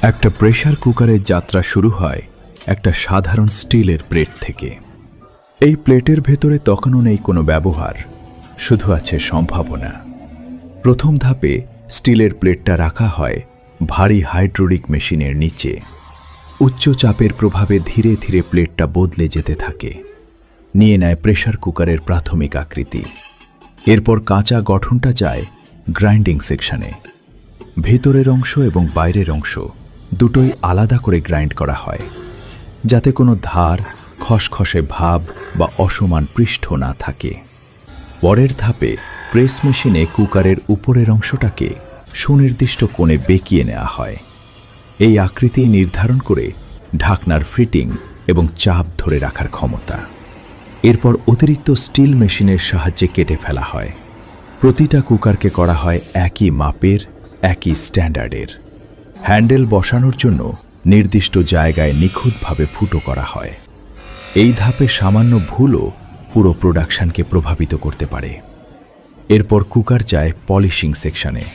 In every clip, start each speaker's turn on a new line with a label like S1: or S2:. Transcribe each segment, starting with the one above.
S1: একটা প্রেসার কুকারের যাত্রা শুরু হয় একটা সাধারণ স্টিলের প্লেট থেকে। এই প্লেটের ভেতরে তখনও নেই কোনো ব্যবহার, শুধু আছে সম্ভাবনা। প্রথম ধাপে স্টিলের প্লেটটা রাখা হয় ভারী হাইড্রোলিক মেশিনের নিচে। উচ্চ চাপের প্রভাবে ধীরে ধীরে প্লেটটা বদলে যেতে থাকে, নিয়ে নেয় প্রেসার কুকারের প্রাথমিক আকৃতি। এরপর কাঁচা গঠনটা যায় গ্রাইন্ডিং সেকশনে। ভেতরের অংশ এবং বাইরের অংশ দুটোই আলাদা করে গ্রাইন্ড করা হয়, যাতে কোনো ধার, খসখসে ভাব বা অসমান পৃষ্ঠ না থাকে। পরের ধাপে প্রেস মেশিনে কুকারের উপরের অংশটাকে সুনির্দিষ্ট কোণে বেঁকিয়ে নেওয়া হয়। এই আকৃতি নির্ধারণ করে ঢাকনার ফিটিং এবং চাপ ধরে রাখার ক্ষমতা। এরপর অতিরিক্ত স্টিল মেশিনের সাহায্যে কেটে ফেলা হয়। প্রতিটা কুকারকে করা হয় একই মাপের, একই স্ট্যান্ডার্ডের। হ্যান্ডেল বসানোর জন্য নির্দিষ্ট জায়গায় নিখুঁতভাবে ফুটো করা হয়। এই ধাপে সামান্য ভুলও পুরো প্রোডাকশনকে প্রভাবিত করতে পারে। এরপর কুকার যায় পলিশিং সেকশনে।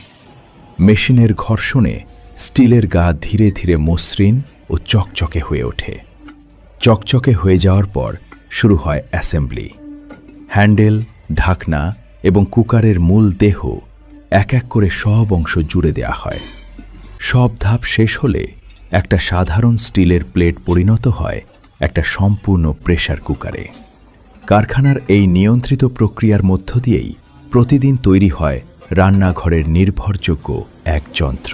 S1: মেশিনের ঘর্ষণে স্টিলের গা ধীরে ধীরে মসৃণ ও চকচকে হয়ে ওঠে। চকচকে হয়ে যাওয়ার পর শুরু হয় অ্যাসেম্বলি। হ্যান্ডেল, ঢাকনা এবং কুকারের মূল দেহ এক এক করে সব অংশ জুড়ে দেওয়া হয়। সব ধাপ শেষ হলে একটা সাধারণ স্টিলের প্লেট পরিণত হয় একটা সম্পূর্ণ প্রেসার কুকারে। কারখানার এই নিয়ন্ত্রিত প্রক্রিয়ার মধ্য দিয়েই প্রতিদিন তৈরি হয় রান্নাঘরের নির্ভরযোগ্য এক যন্ত্র।